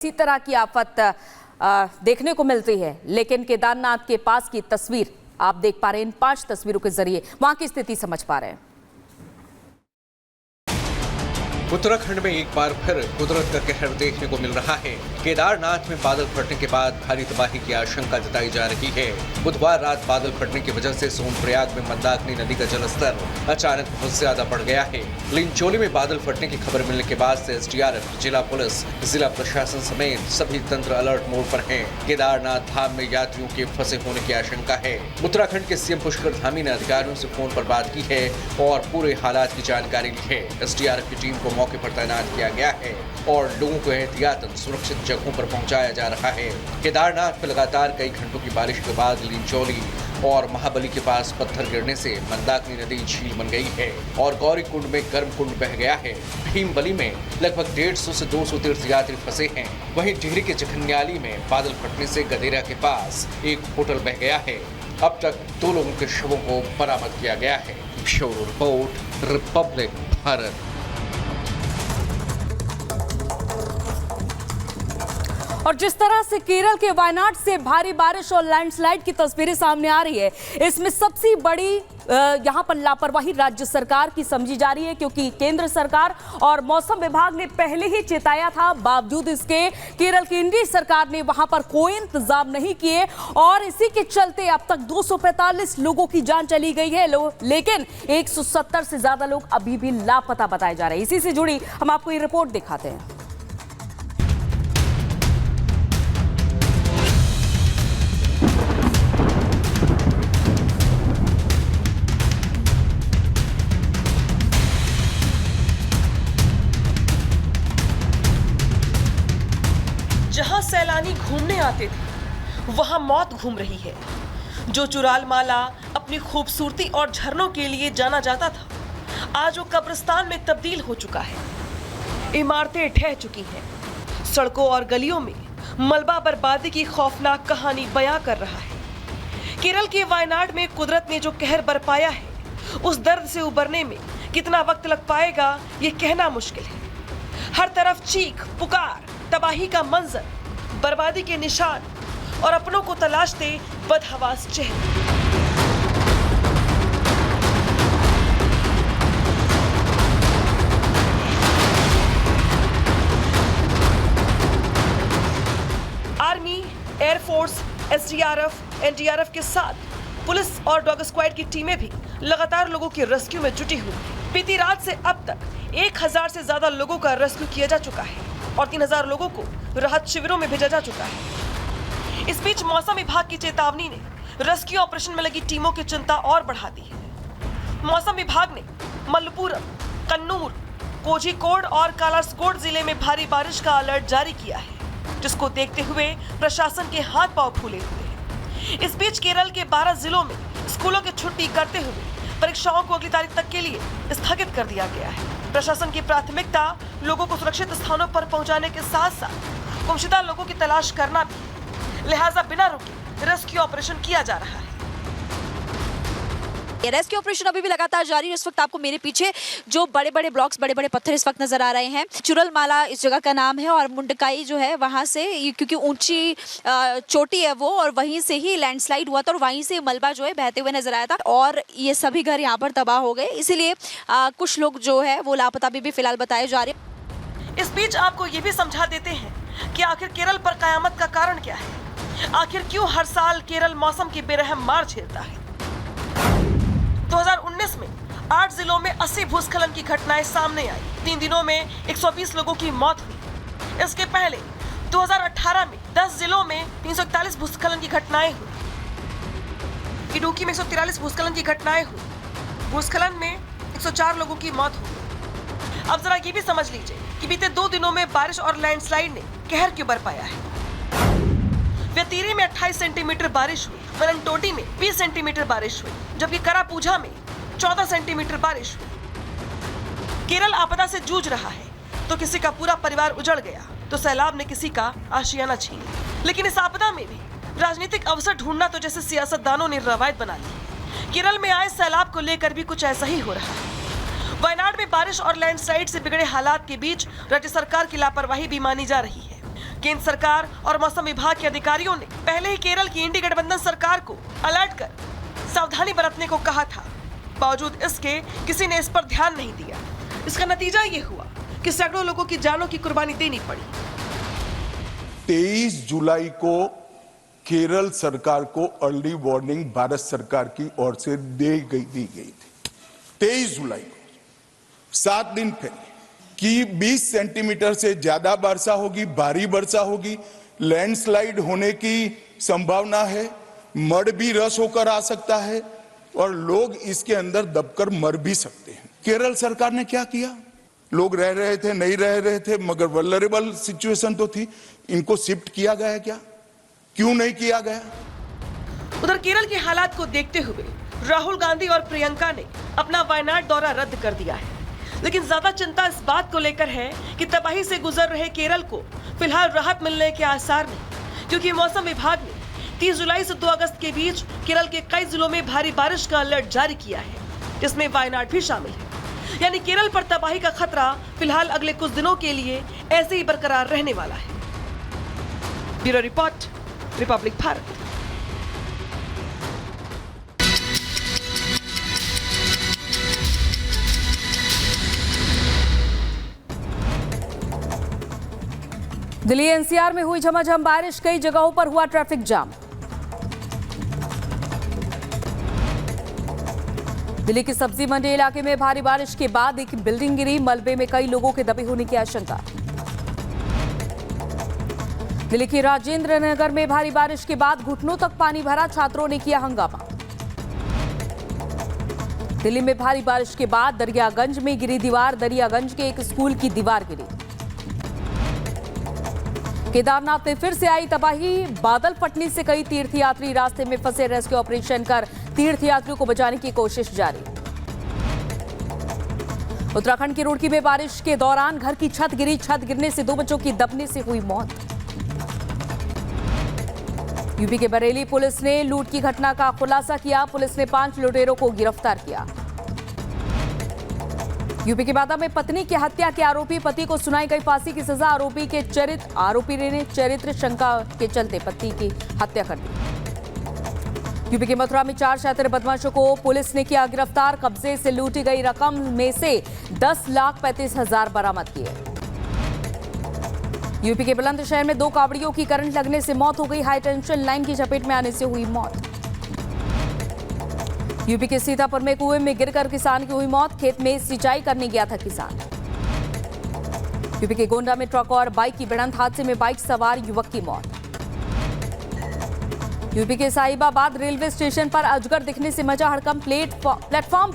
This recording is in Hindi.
इसी तरह की आफत देखने को मिलती है, लेकिन केदारनाथ के पास की तस्वीर आप देख पा रहे हैं। इन 5 तस्वीरों के जरिए वहां की स्थिति समझ पा रहे हैं। उत्तराखंड में एक बार फिर कुदरत का कहर देखने को मिल रहा है। केदारनाथ में बादल फटने के बाद भारी तबाही की आशंका जताई जा रही है। बुधवार रात बादल फटने की वजह से सोनप्रयाग में मंदाकिनी नदी का जलस्तर अचानक बहुत ज्यादा बढ़ गया है। लिंचोली में बादल फटने की खबर मिलने के बाद से एसडीआरएफ, जिला पुलिस, जिला प्रशासन समेत सभी तंत्र अलर्ट मोड पर है। केदारनाथ धाम में यात्रियों के फंसे होने की आशंका है। उत्तराखंड के सीएम पुष्कर धामी ने अधिकारियों से फोन पर बात की है और पूरे हालात की जानकारी ली है। एसडीआरएफ की टीम को मौके पर तैनात किया गया है और लोगों को एहतियातन सुरक्षित जगहों पर पहुंचाया जा रहा है। केदारनाथ में लगातार कई घंटों की बारिश के बाद लिंचोली और महाबली के पास पत्थर गिरने से मंदाकिनी नदी झील बन गई है और गौरीकुंड में गर्म कुंड बह गया है। भीमबली में लगभग 150 से 200 तीर्थयात्री फंसे हैं। वहीं टिहरी के जखनियाली में बादल फटने से गदेरा के पास एक होटल बह गया है। अब तक 2 लोगों के शवों को बरामद किया गया है। Bureau report, Republic Bharat. और जिस तरह से केरल के वायनाड से भारी बारिश और लैंडस्लाइड की तस्वीरें सामने आ रही है, इसमें सबसे बड़ी यहां पर लापरवाही राज्य सरकार की समझी जा रही है, क्योंकि केंद्र सरकार और मौसम विभाग ने पहले ही चेताया था। बावजूद इसके केरल की इंडी सरकार ने वहां पर कोई इंतजाम नहीं किए और इसी के चलते अब तक 245 लोगों की जान चली गई है, लेकिन 170 से ज्यादा लोग अभी भी लापता बताए जा रहे हैं। इसी से जुड़ी हम आपको ये रिपोर्ट दिखाते हैं। जहां सैलानी घूमने आते थे, वहां मौत घूम रही है। जो चुराल माला अपनी खूबसूरती और झरनों के लिए जाना जाता था, आज वो कब्रिस्तान में तब्दील हो चुका है। इमारतें ढह चुकी हैं। सड़कों और गलियों में मलबा बर्बादी की खौफनाक कहानी बयां कर रहा है। केरल के वायनाड में कुदरत ने जो कहर बरपाया है, उस दर्द से उबरने में कितना वक्त लग पाएगा, ये कहना मुश्किल है। हर तरफ चीख पुकार, तबाही का मंजर, बर्बादी के निशान और अपनों को तलाशते बदहवास चेहरे। आर्मी, एयरफोर्स, एसडीआरएफ, एनडीआरएफ के साथ पुलिस और डॉग स्क्वाड की टीमें भी लगातार लोगों के रेस्क्यू में जुटी हुई हैं। बीती रात से अब तक 1000 से ज्यादा लोगों का रेस्क्यू किया जा चुका है और 3000 लोगों को राहत शिविरों में भेजा जा चुका है। इस बीच मौसम विभाग की चेतावनी ने रेस्क्यू ऑपरेशन में लगी टीमों की चिंता और बढ़ा दी है। मौसम विभाग ने मल्लपुरम, कन्नूर, कोझिकोड और कालासकोड जिले में भारी बारिश का अलर्ट जारी किया है, जिसको देखते हुए प्रशासन के हाथ पांव फूले हुए हैं। इस बीच केरल के 12 जिलों में स्कूलों की छुट्टी करते हुए परीक्षाओं को अगली तारीख तक के लिए स्थगित कर दिया गया है। प्रशासन की प्राथमिकता लोगों को सुरक्षित स्थानों पर पहुंचाने के साथ साथ गुमशुदा लोगों की तलाश करना भी, लिहाजा बिना रुके रेस्क्यू ऑपरेशन किया जा रहा है। ये रेस्क्यू ऑपरेशन अभी भी लगातार जारी है। इस वक्त आपको मेरे पीछे जो बड़े बड़े ब्लॉक्स, बड़े बड़े पत्थर इस वक्त नजर आ रहे हैं। चुरल माला इस जगह का नाम है और मुंडकाई जो है वहां से, क्योंकि ऊंची चोटी है वो, और वहीं से ही लैंडस्लाइड हुआ था और वहीं से मलबा जो है बहते हुए नजर आया था और ये सभी घर यहाँ पर तबाह हो गए। इसीलिए कुछ लोग जो है वो लापता भी फिलहाल बताए जा रहे हैं। इस बीच आपको ये भी समझा देते हैं कि आखिर केरल पर कयामत का कारण क्या है। आखिर क्यों हर साल केरल मौसम की बेरहम मार झेलता है। 2019 में 8 जिलों में 80 भूस्खलन की घटनाएं सामने आई। 3 दिनों में 120 लोगों की मौत हुई। इसके पहले 2018 में 10 जिलों में 341 भूस्खलन की घटनाएं हुई। इडुक्की में 143 भूस्खलन की घटनाएं हुई। भूस्खलन में 104 लोगों की मौत हुई। अब जरा ये भी समझ लीजिए कि बीते 2 दिनों में बारिश और लैंडस्लाइड ने कहर क्यों बरपाया है। वेतीरी में 28 सेंटीमीटर बारिश हुई, वलंटोटी में 20 सेंटीमीटर बारिश हुई, जबकि करापूझा में 14 सेंटीमीटर बारिश हुई। केरल आपदा से जूझ रहा है, तो किसी का पूरा परिवार उजड़ गया, तो सैलाब ने किसी का आशियाना छीन लिया। लेकिन इस आपदा में भी राजनीतिक अवसर ढूंढना तो जैसे सियासतदानों ने रवायत बना ली। केरल में आए सैलाब को लेकर भी कुछ ऐसा ही हो रहा है। वायनाड में बारिश और लैंडस्लाइड से बिगड़े हालात के बीच राज्य सरकार की लापरवाही भी मानी जा रही है। केंद्र सरकार और मौसम विभाग के अधिकारियों ने पहले ही केरल की इंडी गठबंधन सरकार को अलर्ट कर सावधानी बरतने को कहा था। बावजूद इसके किसी ने इस पर ध्यान नहीं दिया। इसका नतीजा ये हुआ कि सैकड़ों लोगों की जानों की कुर्बानी देनी पड़ी। 23 जुलाई को केरल सरकार को अर्ली वार्निंग भारत सरकार की ओर से दी गई थी। 23 जुलाई को 7 दिन पहले कि 20 सेंटीमीटर से ज्यादा वर्षा होगी, भारी वर्षा होगी, लैंडस्लाइड होने की संभावना है, मड भी रस होकर आ सकता है और लोग इसके अंदर दबकर मर भी सकते हैं। केरल सरकार ने क्या किया? लोग रह रहे थे, नहीं रह रहे थे, मगर वल्नरेबल सिचुएशन तो थी। इनको शिफ्ट किया गया क्या? क्यों नहीं किया गया? उधर केरल के हालात को देखते हुए राहुल गांधी और प्रियंका ने अपना वायनाड दौरा रद्द कर दिया है। लेकिन ज्यादा चिंता इस बात को लेकर है कि तबाही से गुजर रहे केरल को फिलहाल राहत मिलने के आसार नहीं, क्योंकि मौसम विभाग ने 30 जुलाई से 2 अगस्त के बीच केरल के कई जिलों में भारी बारिश का अलर्ट जारी किया है, जिसमें वायनाड भी शामिल है। यानी केरल पर तबाही का खतरा फिलहाल अगले कुछ दिनों के लिए ऐसे ही बरकरार रहने वाला है। Bureau report, Republic Bharat. Delhi NCR में हुई झमाझम बारिश, कई जगहों पर हुआ ट्रैफिक जाम। दिल्ली की सब्जी मंडी इलाके में भारी बारिश के बाद एक बिल्डिंग गिरी, मलबे में कई लोगों के दबे होने की आशंका। दिल्ली की राजेंद्र नगर में भारी बारिश के बाद घुटनों तक पानी भरा, छात्रों ने किया हंगामा। दिल्ली में भारी बारिश के बाद दरियागंज में गिरी दीवार, दरियागंज के एक स्कूल की दीवार गिरी। केदारनाथ में फिर से आई तबाही, बादल फटने से कई तीर्थयात्री रास्ते में फंसे, रेस्क्यू ऑपरेशन कर तीर्थयात्रियों को बचाने की कोशिश जारी। उत्तराखंड की रुड़की में बारिश के दौरान घर की छत गिरी, छत गिरने से 2 बच्चों की दबने से हुई मौत। यूपी के बरेली पुलिस ने लूट की घटना का खुलासा किया, पुलिस ने 5 लुटेरों को गिरफ्तार किया। यूपी के बादा में पत्नी की हत्या के आरोपी पति को सुनाई गई फांसी की सजा, आरोपी ने चरित्र शंका के चलते पति की हत्या कर दी। यूपी के मथुरा में 4 शातिर बदमाशों को पुलिस ने किया गिरफ्तार, कब्जे से लूटी गई रकम में से 10,35,000 बरामद किए। यूपी के बुलंदशहर में 2 कावड़ियों की करंट लगने से मौत हो गई, हाई टेंशन लाइन की चपेट में आने से हुई मौत। यूपी के सीतापुर में कुएं में गिरकर किसान की हुई मौत, खेत में सिंचाई करने गया था किसान। यूपी के गोंडा में ट्रक और बाइक की भिड़ंत, हादसे में बाइक सवार युवक की मौत। यूपी के साहिबाबाद रेलवे स्टेशन पर अजगर दिखने से मचा हड़कंप, प्लेटफॉर्म